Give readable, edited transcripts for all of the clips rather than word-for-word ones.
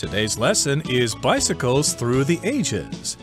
Today's lesson is Bicycles Through the Ages.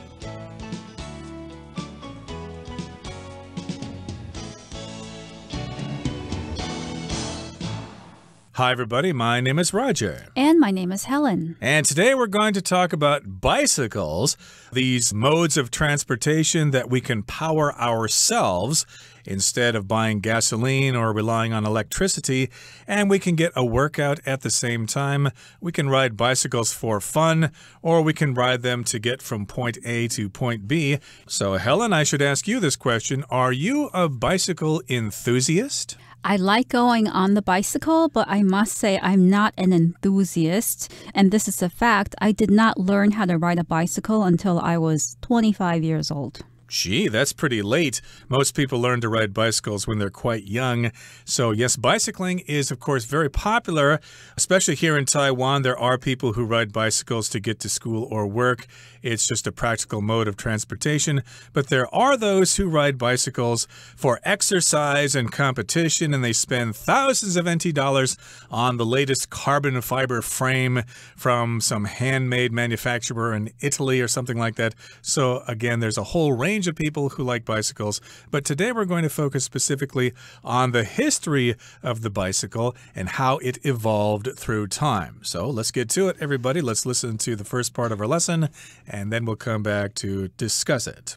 Hi, everybody. My name is Roger. And my name is Helen. And today we're going to talk about bicycles, these modes of transportation that we can power ourselves instead of buying gasoline or relying on electricity, and we can get a workout at the same time. We can ride bicycles for fun, or we can ride them to get from point A to point B. So, Helen, I should ask you this question. Are you a bicycle enthusiast? I like going on the bicycle, but I must say I'm not an enthusiast. And this is a fact. I did not learn how to ride a bicycle until I was 25 years old. Gee, that's pretty late. Most people learn to ride bicycles when they're quite young. So yes, bicycling is, of course, very popular, especially here in Taiwan. There are people who ride bicycles to get to school or work. It's just a practical mode of transportation. But there are those who ride bicycles for exercise and competition, and they spend thousands of NT dollars on the latest carbon fiber frame from some handmade manufacturer in Italy or something like that. So again, there's a whole range of people who like bicycles, but today we're going to focus specifically on the history of the bicycle and how it evolved through time. So let's get to it, everybody. Let's listen to the first part of our lesson, and then we'll come back to discuss it.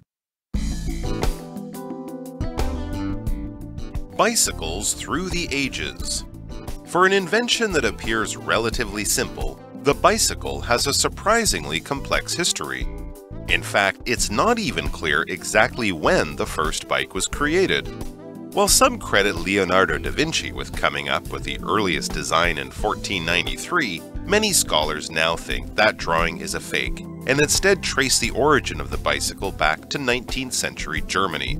Bicycles through the ages. For an invention that appears relatively simple, the bicycle has a surprisingly complex history. In fact, it's not even clear exactly when the first bike was created. While some credit Leonardo da Vinci with coming up with the earliest design in 1493, many scholars now think that drawing is a fake, and instead trace the origin of the bicycle back to 19th century Germany.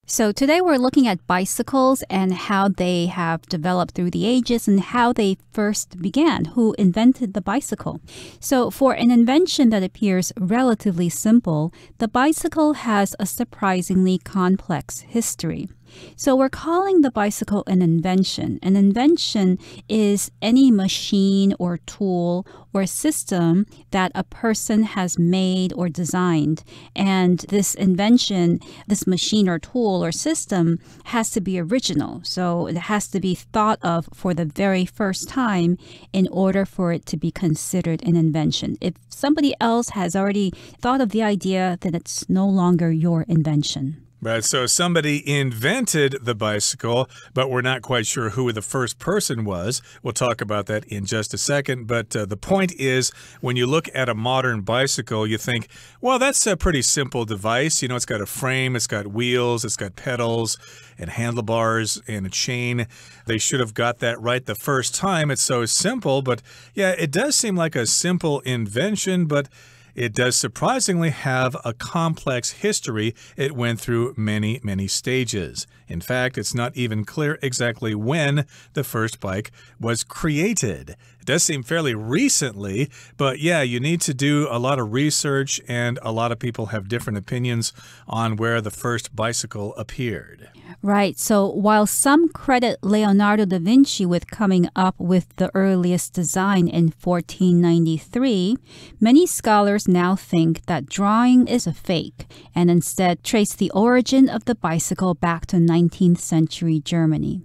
So today we're looking at bicycles and how they have developed through the ages and how they first began, who invented the bicycle. So for an invention that appears relatively simple, the bicycle has a surprisingly complex history. So we're calling the bicycle an invention. An invention is any machine or tool or system that a person has made or designed. And this invention, this machine or tool or system has to be original. So it has to be thought of for the very first time in order for it to be considered an invention. If somebody else has already thought of the idea, then it's no longer your invention. Right, so somebody invented the bicycle, but we're not quite sure who the first person was. We'll talk about that in just a second. But the point is, when you look at a modern bicycle, you think, well, that's a pretty simple device. You know, it's got a frame, it's got wheels, it's got pedals and handlebars and a chain. They should have got that right the first time. It's so simple. But yeah, it does seem like a simple invention, but it does surprisingly have a complex history. It went through many, many stages. In fact, it's not even clear exactly when the first bike was created. It does seem fairly recently, but yeah, you need to do a lot of research, and a lot of people have different opinions on where the first bicycle appeared. Right. So while some credit Leonardo da Vinci with coming up with the earliest design in 1493, many scholars now think that drawing is a fake and instead trace the origin of the bicycle back to 19th century Germany.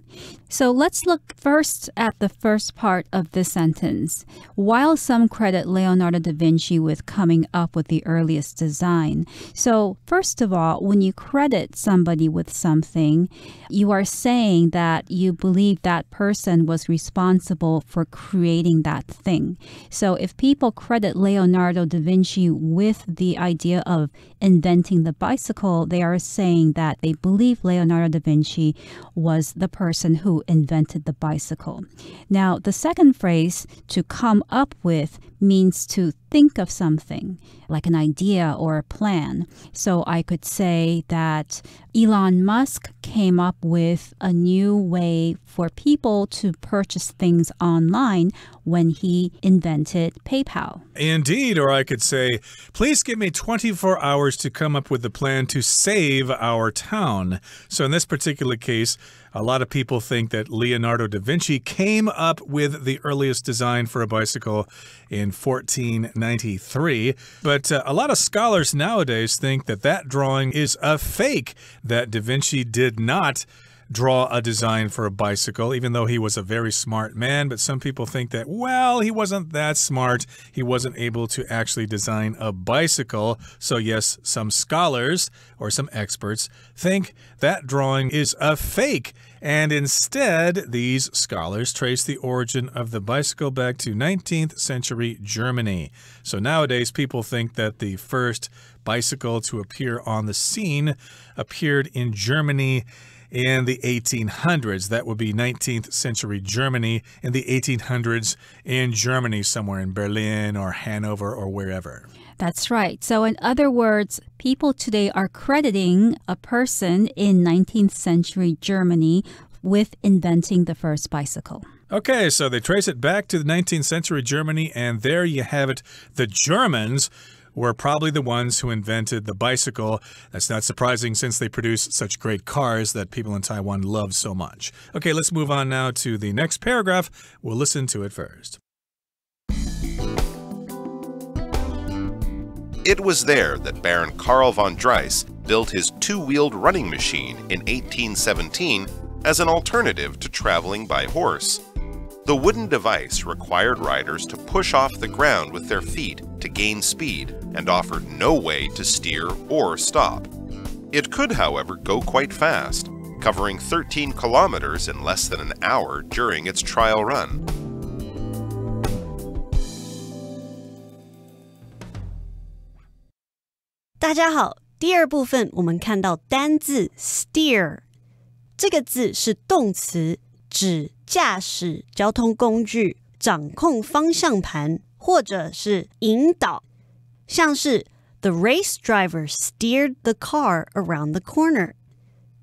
So let's look first at the first part of this sentence. While some credit Leonardo da Vinci with coming up with the earliest design. So first of all, when you credit somebody with something, you are saying that you believe that person was responsible for creating that thing. So if people credit Leonardo da Vinci with the idea of inventing the bicycle, they are saying that they believe Leonardo da Vinci was the person who invented the bicycle. Now, the second phrase, to come up with, means to think of something, like an idea or a plan. So I could say that Elon Musk came up with a new way for people to purchase things online when he invented PayPal. Indeed, or I could say, please give me 24 hours to come up with the plan to save our town. So in this particular case, a lot of people think that Leonardo da Vinci came up with the earliest design for a bicycle in 1493. But a lot of scholars nowadays think that that drawing is a fake, that da Vinci did not draw a design for a bicycle, even though he was a very smart man. But some people think that, well, he wasn't that smart. He wasn't able to actually design a bicycle. So yes, some scholars or some experts think that drawing is a fake. And instead, these scholars trace the origin of the bicycle back to 19th century Germany. So nowadays, people think that the first bicycle to appear on the scene appeared in Germany in the 1800s. That would be 19th century Germany in the 1800s in Germany, somewhere in Berlin or Hanover or wherever. That's right. So in other words, people today are crediting a person in 19th century Germany with inventing the first bicycle. Okay, so they trace it back to the 19th century Germany, and there you have it. The Germans were probably the ones who invented the bicycle. That's not surprising since they produce such great cars that people in Taiwan love so much. Okay, let's move on now to the next paragraph. We'll listen to it first. It was there that Baron Karl von Drais built his two-wheeled running machine in 1817 as an alternative to traveling by horse. The wooden device required riders to push off the ground with their feet to gain speed and offered no way to steer or stop. It could, however, go quite fast, covering 13 kilometers in less than an hour during its trial run. 大家好，第二部分我们看到单字 steer， 这个字是动词，指驾驶交通工具，掌控方向盘，或者是引导，像是 The race driver steered the car around the corner，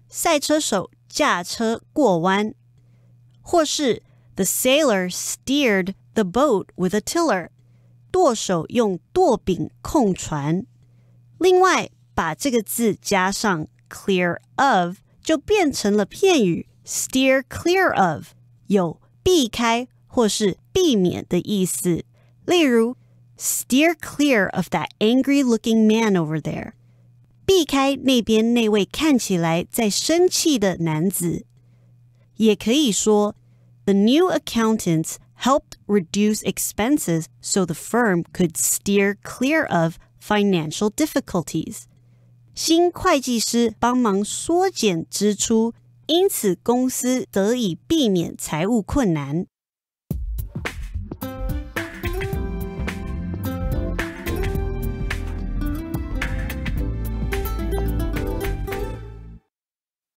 赛车手驾车过弯，或是 The sailor steered the boat with a tiller， 舵手用舵柄控船。另外，把这个字加上 clear of， 就变成了片语 steer clear of， 有避开或是避免的意思。例如 steer clear of that angry-looking man over there， 避开那边那位看起来在生气的男子。也可以说 The new accountants helped reduce expenses so the firm could steer clear of financial difficulties. 新会计师帮忙缩减支出，因此公司得以避免财务困难。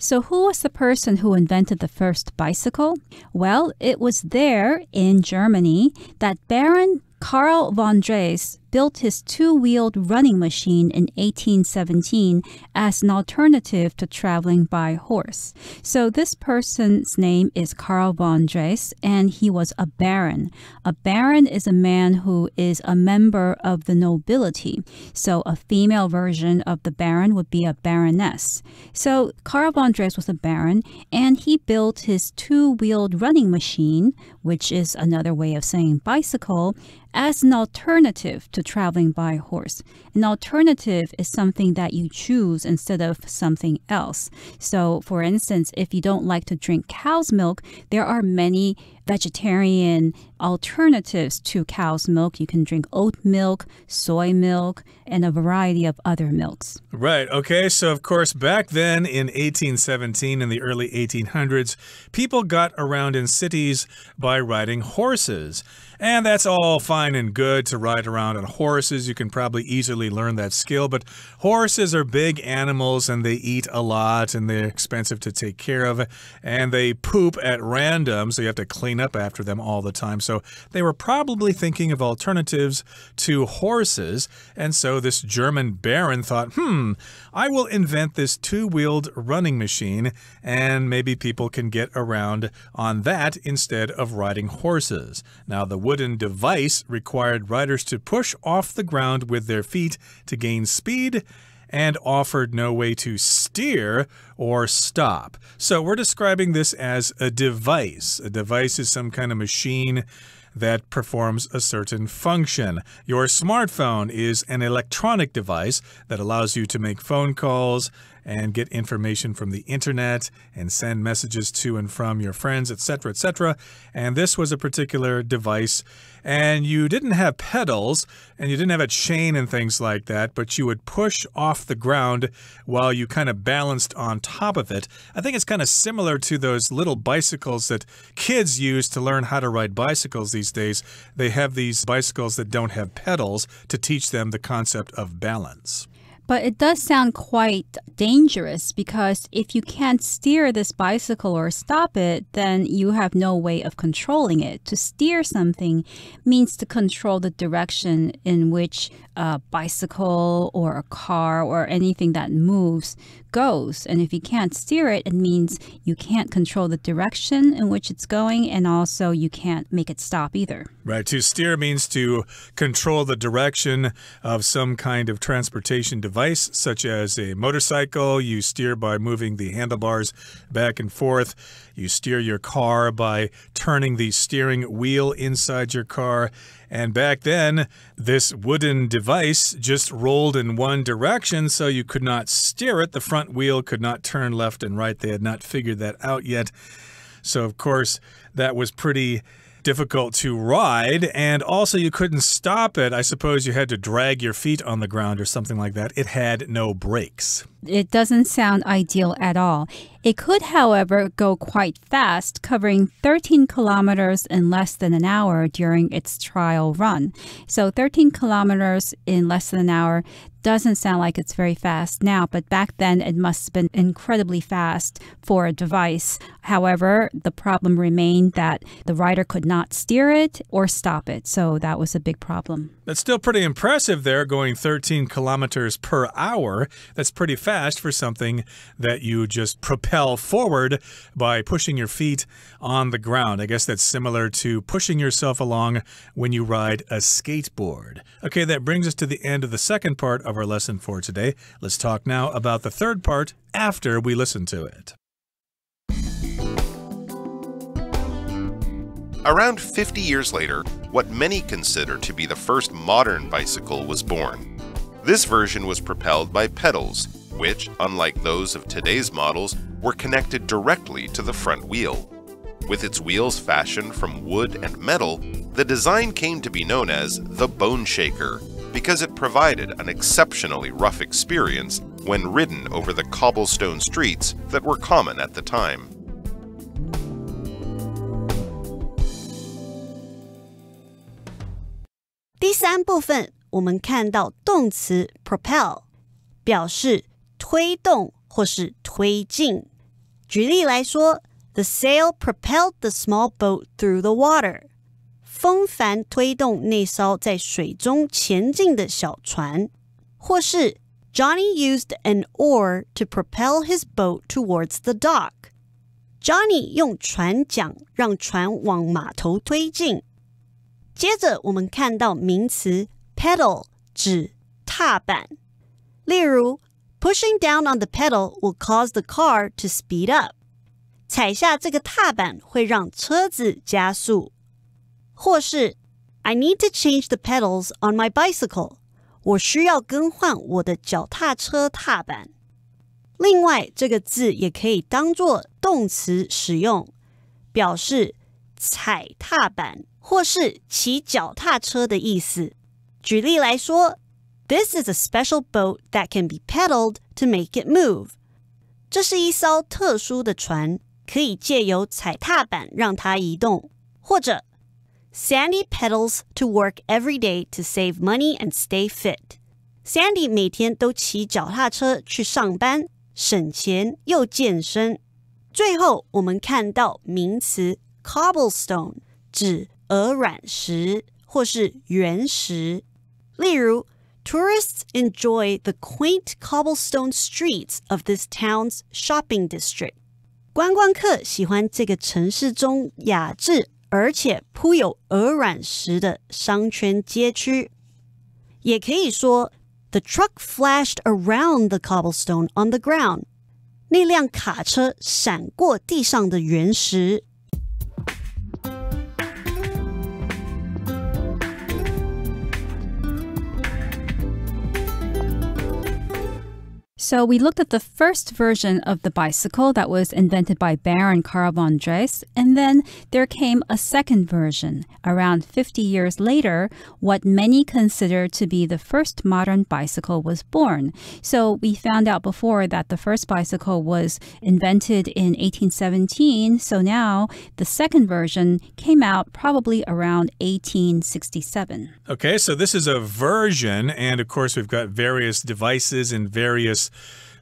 So who was the person who invented the first bicycle? Well, it was there in Germany that Baron Karl von Drais built his two-wheeled running machine in 1817 as an alternative to traveling by horse. So this person's name is Karl von Drais, and he was a baron. A baron is a man who is a member of the nobility. So a female version of the baron would be a baroness. So Karl von Drais was a baron, and he built his two-wheeled running machine, which is another way of saying bicycle, as an alternative to traveling by horse. An alternative is something that you choose instead of something else. So, for instance, if you don't like to drink cow's milk, there are many vegetarian alternatives to cow's milk. You can drink oat milk, soy milk, and a variety of other milks. Right. Okay. So, of course, back then in 1817, in the early 1800s, people got around in cities by riding horses. And that's all fine and good to ride around on horses, you can probably easily learn that skill. But horses are big animals and they eat a lot and they're expensive to take care of. And they poop at random, so you have to clean up after them all the time. So they were probably thinking of alternatives to horses. And so this German baron thought, I will invent this two-wheeled running machine and maybe people can get around on that instead of riding horses. Now, the wooden device required riders to push off the ground with their feet to gain speed and offered no way to steer or stop. So we're describing this as a device. A device is some kind of machine that performs a certain function. Your smartphone is an electronic device that allows you to make phone calls and get information from the internet and send messages to and from your friends, etc., etc. And this was a particular device. And you didn't have pedals and you didn't have a chain and things like that, but you would push off the ground while you kind of balanced on top of it. I think it's kind of similar to those little bicycles that kids use to learn how to ride bicycles these days. They have these bicycles that don't have pedals to teach them the concept of balance. But it does sound quite dangerous because if you can't steer this bicycle or stop it, then you have no way of controlling it. To steer something means to control the direction in which a bicycle or a car or anything that moves goes. And if you can't steer it, it means you can't control the direction in which it's going, and also you can't make it stop either. Right. To steer means to control the direction of some kind of transportation device, such as a motorcycle. You steer by moving the handlebars back and forth. You steer your car by turning the steering wheel inside your car. And back then, this wooden device just rolled in one direction, so you could not steer it. The front wheel could not turn left and right. They had not figured that out yet. So, of course, that was pretty difficult to ride, and also you couldn't stop it. I suppose you had to drag your feet on the ground or something like that. It had no brakes. It doesn't sound ideal at all. It could, however, go quite fast, covering 13 kilometers in less than an hour during its trial run. So 13 kilometers in less than an hour doesn't sound like it's very fast now, but back then it must have been incredibly fast for a device. However, the problem remained that the rider could not steer it or stop it, so that was a big problem. That's still pretty impressive there, going 13 kilometers per hour. That's pretty fast for something that you just propel forward by pushing your feet on the ground. I guess that's similar to pushing yourself along when you ride a skateboard. Okay, that brings us to the end of the second part of our lesson for today. Let's talk now about the third part after we listen to it. Around 50 years later, what many consider to be the first modern bicycle was born. This version was propelled by pedals, which, unlike those of today's models, were connected directly to the front wheel. With its wheels fashioned from wood and metal, the design came to be known as the bone shaker, because it provided an exceptionally rough experience when ridden over the cobblestone streets that were common at the time. 第三部分，我们看到动词 propel 表示推动或是推进。举例来说 ，The sail propelled the small boat through the water. 风帆推动那艘在水中前进的小船。或是 Johnny used an oar to propel his boat towards the dock. Johnny 用船桨让船往码头推进。接着我们看到名词 pedal 指踏板。例如 Pushing down on the pedal will cause the car to speed up. 踩下这个踏板会让车子加速。或是 I need to change the pedals on my bicycle. 我需要更换我的脚踏车踏板。另外，这个字也可以当作动词使用，表示踩踏板或是骑脚踏车的意思。举例来说 This is a special boat that can be pedaled to make it move. 这是一艘特殊的船，可以借由踩踏板让它移动。或者 Sandy pedals to work every day to save money and stay fit. Sandy 每天都骑脚踏车去上班，省钱又健身。最后我们看到名词 cobblestone 指鹅卵石或是原石。例如 Tourists enjoy the quaint cobblestone streets of this town's shopping district. 观光客喜欢这个城市中雅致而且铺有鹅卵石的商圈街区。也可以说 The truck flashed around the cobblestone on the ground. 那辆卡车闪过地上的原石。So we looked at the first version of the bicycle that was invented by Baron Karl von Drais, and then there came a second version around 50 years later. What many consider to be the first modern bicycle was born. So we found out before that the first bicycle was invented in 1817, so now the second version came out probably around 1867. Okay, so this is a version, and of course we've got various devices and various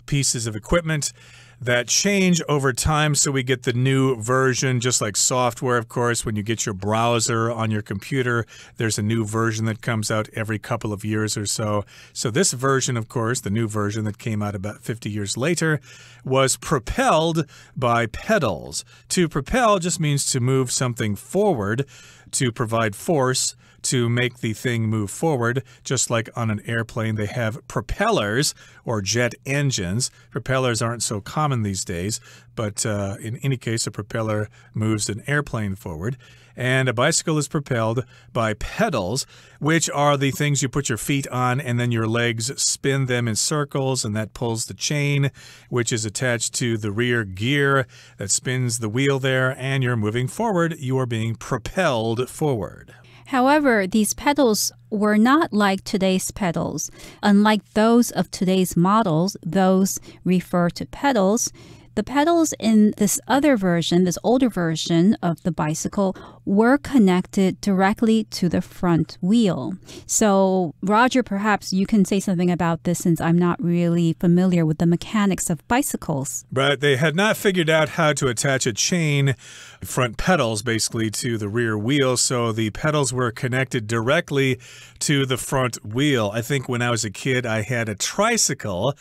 pieces of equipment that change over time, so we get the new version, just like software, of course. When you get your browser on your computer, there's a new version that comes out every couple of years or so. So this version, of course, the new version that came out about 50 years later, was propelled by pedals. To propel just means to move something forward, to provide force, to make the thing move forward. Just like on an airplane, they have propellers or jet engines. Propellers aren't so common these days, but in any case, a propeller moves an airplane forward. And a bicycle is propelled by pedals, which are the things you put your feet on, and then your legs spin them in circles, and that pulls the chain, which is attached to the rear gear that spins the wheel there, and you're moving forward. You are being propelled forward. However, these pedals were not like today's pedals. Unlike those of today's models, those refer to pedals. The pedals in this other version, this older version of the bicycle, were connected directly to the front wheel. So, Roger, perhaps you can say something about this since I'm not really familiar with the mechanics of bicycles. But they had not figured out how to attach a chain, front pedals basically, to the rear wheel, so the pedals were connected directly to the front wheel. I think when I was a kid, I had a tricycle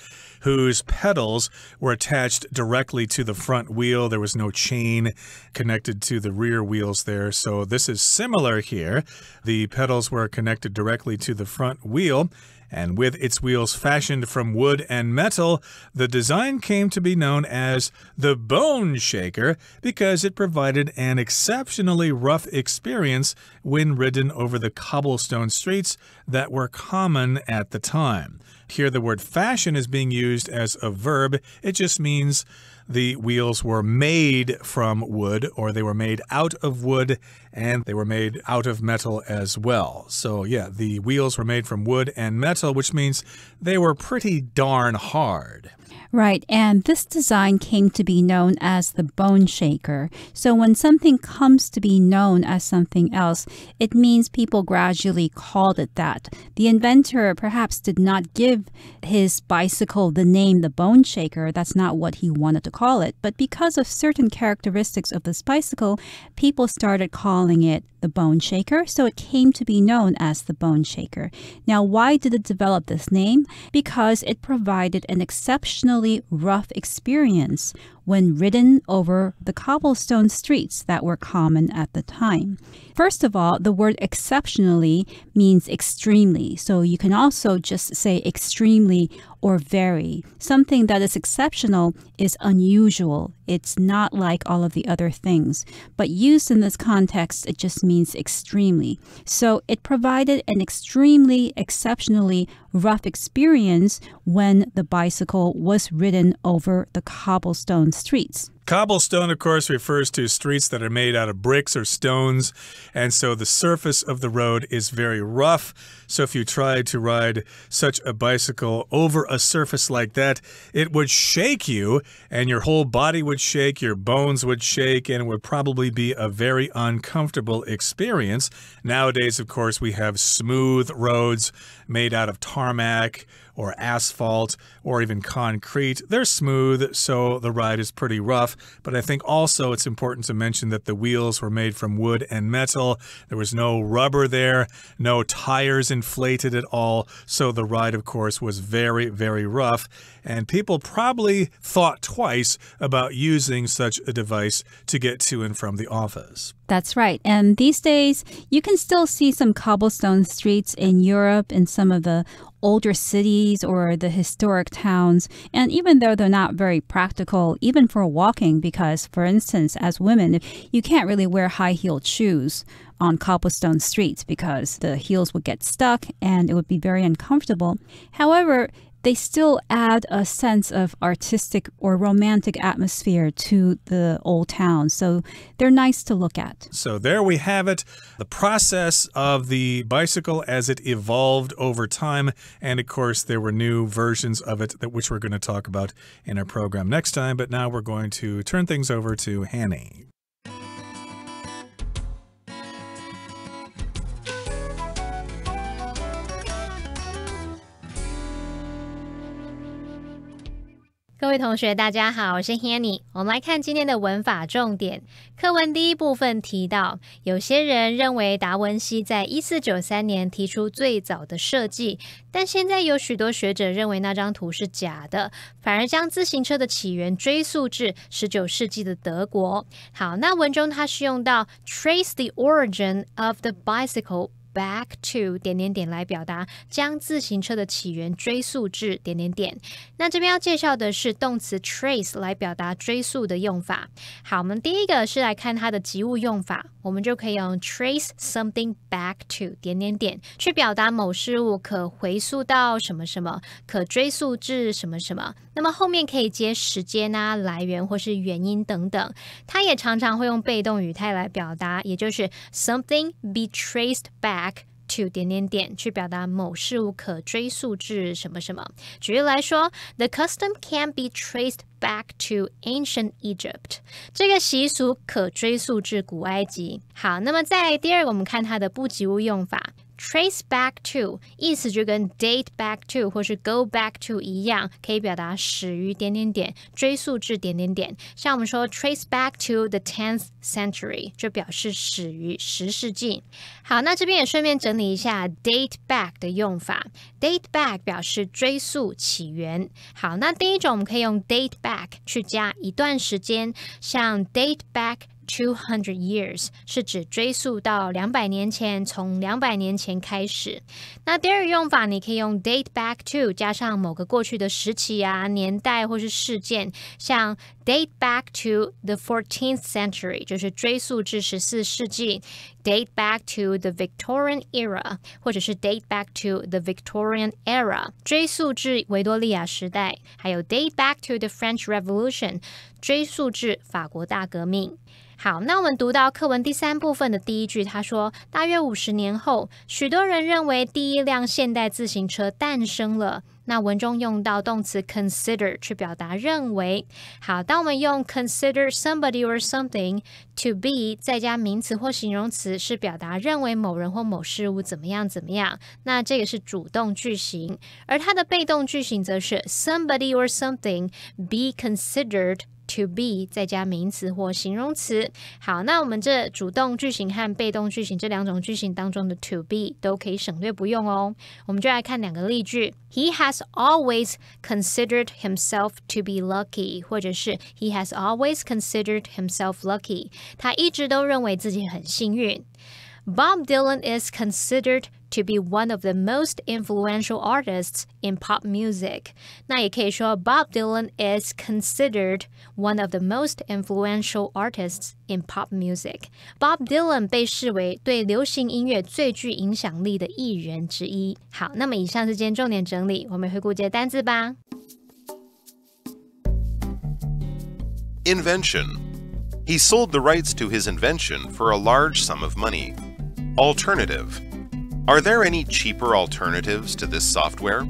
whose pedals were attached directly to the front wheel. There was no chain connected to the rear wheels there. So this is similar here. The pedals were connected directly to the front wheel. And with its wheels fashioned from wood and metal, the design came to be known as the bone shaker because it provided an exceptionally rough experience when ridden over the cobblestone streets that were common at the time. Here the word fashion is being used as a verb. It just means the wheels were made from wood, or they were made out of wood, and they were made out of metal as well. So yeah, the wheels were made from wood and metal, which means they were pretty darn hard. Right, and this design came to be known as the bone shaker. So when something comes to be known as something else, it means people gradually called it that. The inventor perhaps did not give his bicycle the name the bone shaker. That's not what he wanted to call it. But because of certain characteristics of this bicycle, people started calling it the bone shaker, so it came to be known as the bone shaker. Now, why did it develop this name? Because it provided an exceptionally rough experience when ridden over the cobblestone streets that were common at the time. First of all, the word exceptionally means extremely, so you can also just say extremely or very. Something that is exceptional is unusual. It's not like all of the other things, but used in this context, it just means extremely. So it provided an extremely, exceptionally rough experience when the bicycle was ridden over the cobblestone streets. Cobblestone, of course, refers to streets that are made out of bricks or stones, and so the surface of the road is very rough. So if you tried to ride such a bicycle over a surface like that, it would shake you, and your whole body would shake, your bones would shake, and it would probably be a very uncomfortable experience. Nowadays, of course, we have smooth roads made out of tarmac or asphalt or even concrete. They're smooth, so the ride is pretty rough. But I think also it's important to mention that the wheels were made from wood and metal. There was no rubber there, no tires inflated at all. So the ride, of course, was very, very rough. And people probably thought twice about using such a device to get to and from the office. That's right. And these days, you can still see some cobblestone streets in Europe in some of the older cities or the historic towns. And even though they're not very practical, even for walking, because, for instance, as women, you can't really wear high-heeled shoes on cobblestone streets because the heels would get stuck and it would be very uncomfortable. However, they still add a sense of artistic or romantic atmosphere to the old town. So they're nice to look at. So there we have it, the process of the bicycle as it evolved over time. And of course, there were new versions of it which we're going to talk about in our program next time. But now we're going to turn things over to Hanny.各位同学大家好，我是 Hanny。 我们来看今天的文法重点。课文第一部分提到，有些人认为达文西在1493年提出最早的设计，但现在有许多学者认为那张图是假的，反而将自行车的起源追溯至19世纪的德国。好，那文中它是用到 trace the origin of the bicycle back to 来表达将自行车的起源追溯至那这边要介绍的是动词 trace 来表达追溯的用法。好，我们第一个是来看它的及物用法，我们就可以用 trace something back to 去表达某事物可回溯到什么什么，可追溯至什么什么。那么后面可以接时间啊、来源或是原因等等。它也常常会用被动语态来表达，也就是 something be traced back to 去表达某事物可追溯至什么什么。举例来说 ，The custom can be traced back to ancient Egypt。这个习俗可追溯至古埃及。好，那么在第二个，我们看它的不及物用法。Trace back to 意思就跟 date back to 或是 go back to 一样，可以表达始于追溯至像我们说 trace back to the 10th century 就表示始于10世纪。好，那这边也顺便整理一下 date back 的用法。date back 表示追溯起源。好，那第一种我们可以用 date back 去加一段时间，像 date back 200 years 是指追溯到200年前，从200年前开始。那第二个用法，你可以用 date back to 加上某个过去的时期啊、年代或是事件，像 date back to the 14th century 就是追溯至14世纪， date back to the Victorian era 或者是 date back to the Victorian era 追溯至维多利亚时代，还有 date back to the French Revolution 追溯至法国大革命。好，那我们读到课文第3部分的第一句，他说大约50年后，许多人认为第一辆现代自行车诞生了。那文中用到动词 consider 去表达认为。好，当我们用 consider somebody or something to be 再加名词或形容词，是表达认为某人或某事物怎么样怎么样。那这个是主动句型，而它的被动句型则是 somebody or something be considered to be 再加名词或形容词。好，那我们这主动句型和被动句型这两种句型当中的 to be 都可以省略不用哦。我们就来看两个例句。He has always considered himself to be lucky， 或者是 He has always considered himself lucky。他一直都认为自己很幸运。Bob Dylan is considered to be one of the most influential artists in pop music. 那也可以说 Bob Dylan is considered one of the most influential artists in pop music. Bob Dylan 被视为对流行音乐最具影响力的艺人之一。好，那么以上是今天重点整理，我们回顾这些单字吧。Invention. He sold the rights to his invention for a large sum of money. Alternative. Are there any cheaper alternatives to this software?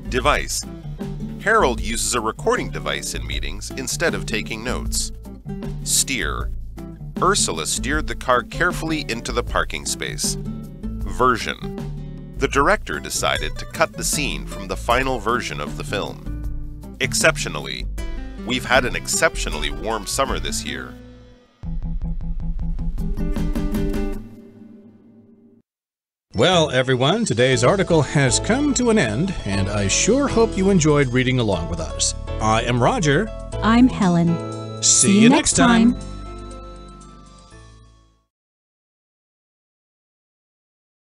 Device. Harold uses a recording device in meetings instead of taking notes. Steer. Ursula steered the car carefully into the parking space. Version. The director decided to cut the scene from the final version of the film. Exceptionally. We've had an exceptionally warm summer this year. Well, everyone, today's article has come to an end, and I sure hope you enjoyed reading along with us. I am Roger. I'm Helen. See you next time.